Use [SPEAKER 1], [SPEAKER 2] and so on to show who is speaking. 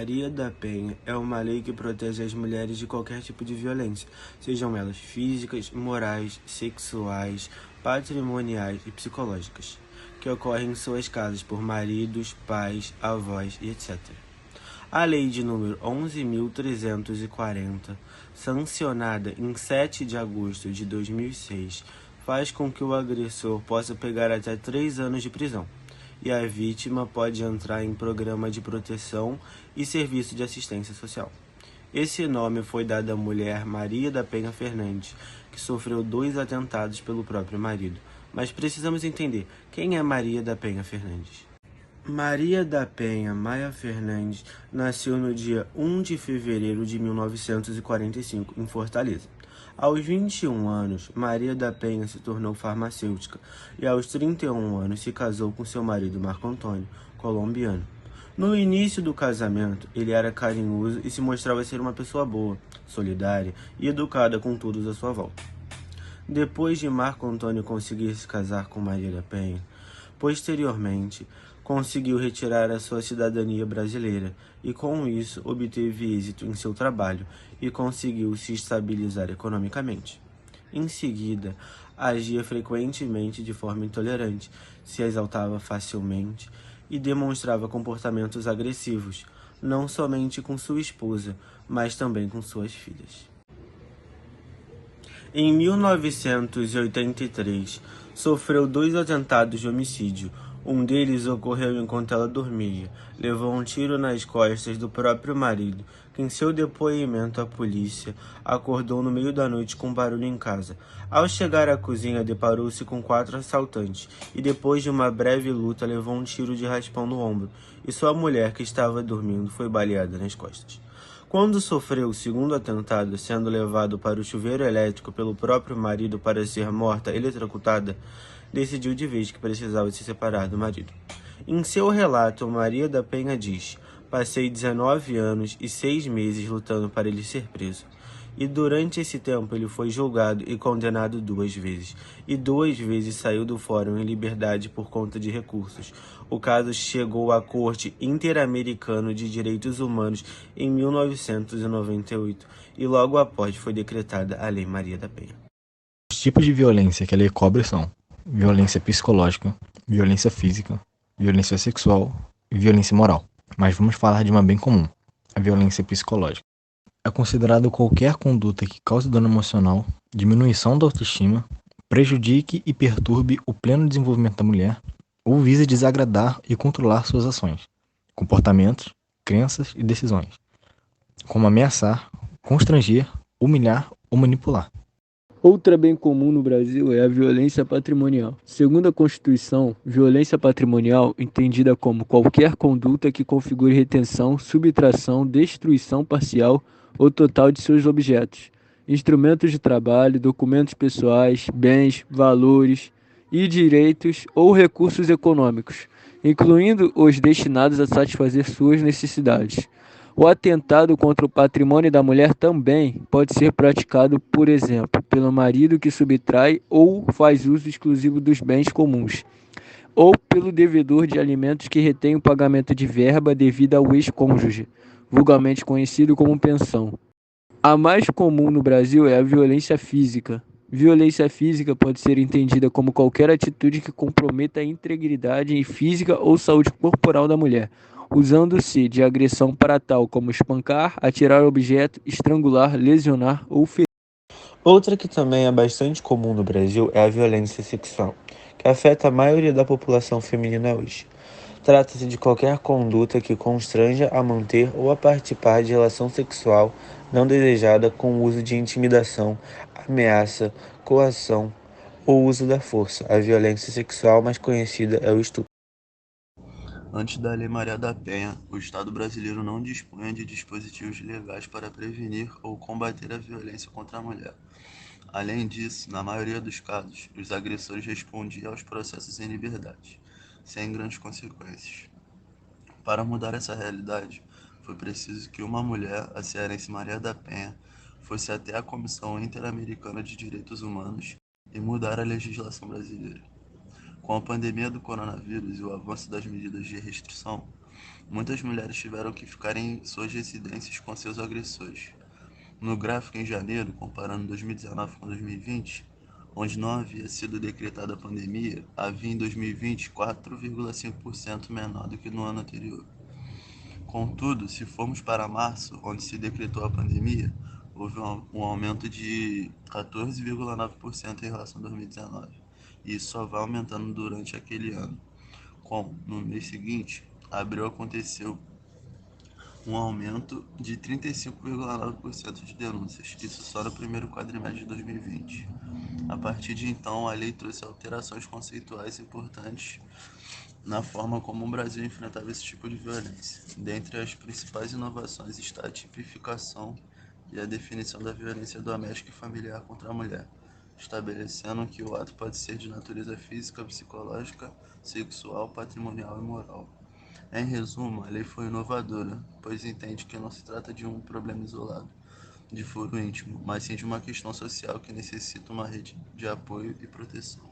[SPEAKER 1] Maria da Penha é uma lei que protege as mulheres de qualquer tipo de violência, sejam elas físicas, morais, sexuais, patrimoniais e psicológicas, que ocorrem em suas casas por maridos, pais, avós e etc. A Lei de número 11.340, sancionada em 7 de agosto de 2006, faz com que o agressor possa pegar até 3 anos de prisão, e a vítima pode entrar em programa de proteção e serviço de assistência social. Esse nome foi dado à mulher Maria da Penha Fernandes, que sofreu 2 atentados pelo próprio marido. Mas precisamos entender quem é Maria da Penha Fernandes. Maria da Penha Maia Fernandes nasceu no dia 1 de fevereiro de 1945, em Fortaleza. Aos 21 anos, Maria da Penha se tornou farmacêutica e aos 31 anos se casou com seu marido Marco Antônio, colombiano. No início do casamento, ele era carinhoso e se mostrava ser uma pessoa boa, solidária e educada com todos à sua volta. Depois de Marco Antônio conseguir se casar com Maria da Penha, posteriormente, conseguiu retirar a sua cidadania brasileira e, com isso, obteve êxito em seu trabalho e conseguiu se estabilizar economicamente. Em seguida, agia frequentemente de forma intolerante, se exaltava facilmente e demonstrava comportamentos agressivos, não somente com sua esposa, mas também com suas filhas. Em 1983, sofreu 2 atentados de homicídio. Um deles ocorreu enquanto ela dormia. Levou um tiro nas costas do próprio marido, que em seu depoimento à polícia acordou no meio da noite com barulho em casa. Ao chegar à cozinha, deparou-se com 4 assaltantes e depois de uma breve luta levou um tiro de raspão no ombro e sua mulher, que estava dormindo, foi baleada nas costas. Quando sofreu o segundo atentado, sendo levado para o chuveiro elétrico pelo próprio marido para ser morta eletrocutada, decidiu de vez que precisava se separar do marido. Em seu relato, Maria da Penha diz: "Passei 19 anos e 6 meses lutando para ele ser preso. E durante esse tempo ele foi julgado e condenado 2 vezes, e 2 vezes saiu do fórum em liberdade por conta de recursos. O caso chegou à Corte Interamericana de Direitos Humanos em 1998 e logo após foi decretada a Lei Maria da Penha."
[SPEAKER 2] Os tipos de violência que a lei cobre são violência psicológica, violência física, violência sexual e violência moral. Mas vamos falar de uma bem comum, a violência psicológica. É considerado qualquer conduta que cause dano emocional, diminuição da autoestima, prejudique e perturbe o pleno desenvolvimento da mulher ou vise desagradar e controlar suas ações, comportamentos, crenças e decisões, como ameaçar, constranger, humilhar ou manipular.
[SPEAKER 3] Outra bem comum no Brasil é a violência patrimonial. Segundo a Constituição, violência patrimonial, entendida como qualquer conduta que configure retenção, subtração, destruição parcial ou total de seus objetos, instrumentos de trabalho, documentos pessoais, bens, valores e direitos ou recursos econômicos, incluindo os destinados a satisfazer suas necessidades. O atentado contra o patrimônio da mulher também pode ser praticado, por exemplo, pelo marido que subtrai ou faz uso exclusivo dos bens comuns, ou pelo devedor de alimentos que retém o pagamento de verba devida ao ex-cônjuge, vulgarmente conhecido como pensão. A mais comum no Brasil é a violência física. Violência física pode ser entendida como qualquer atitude que comprometa a integridade física ou saúde corporal da mulher, usando-se de agressão para tal como espancar, atirar objeto, estrangular, lesionar ou ferir.
[SPEAKER 1] Outra que também é bastante comum no Brasil é a violência sexual, que afeta a maioria da população feminina hoje. Trata-se de qualquer conduta que constranja a manter ou a participar de relação sexual não desejada com o uso de intimidação, ameaça, coação ou uso da força. A violência sexual mais conhecida é o estupro.
[SPEAKER 4] Antes da Lei Maria da Penha, o Estado brasileiro não dispunha de dispositivos legais para prevenir ou combater a violência contra a mulher. Além disso, na maioria dos casos, os agressores respondiam aos processos em liberdade, sem grandes consequências. Para mudar essa realidade, foi preciso que uma mulher, a cearense Maria da Penha, fosse até a Comissão Interamericana de Direitos Humanos e mudar a legislação brasileira. Com a pandemia do coronavírus e o avanço das medidas de restrição, Muitas mulheres tiveram que ficar em suas residências com seus agressores. No gráfico em janeiro, comparando 2019 com 2020, onde não havia sido decretada a pandemia, havia em 2020 4,5% menor do que no ano anterior. Contudo, se formos para março, onde se decretou a pandemia, houve um aumento de 14,9% em relação a 2019, e isso só vai aumentando durante aquele ano. No mês seguinte, abril aconteceu um aumento de 35,9% de denúncias, isso só no primeiro quadrimestre de 2020. A partir de então, a lei trouxe alterações conceituais importantes na forma como o Brasil enfrentava esse tipo de violência. Dentre as principais inovações está a tipificação e a definição da violência doméstica e familiar contra a mulher, estabelecendo que o ato pode ser de natureza física, psicológica, sexual, patrimonial e moral. Em resumo, a lei foi inovadora, pois entende que não se trata de um problema isolado, de foro íntimo, mas sim de uma questão social que necessita uma rede de apoio e proteção.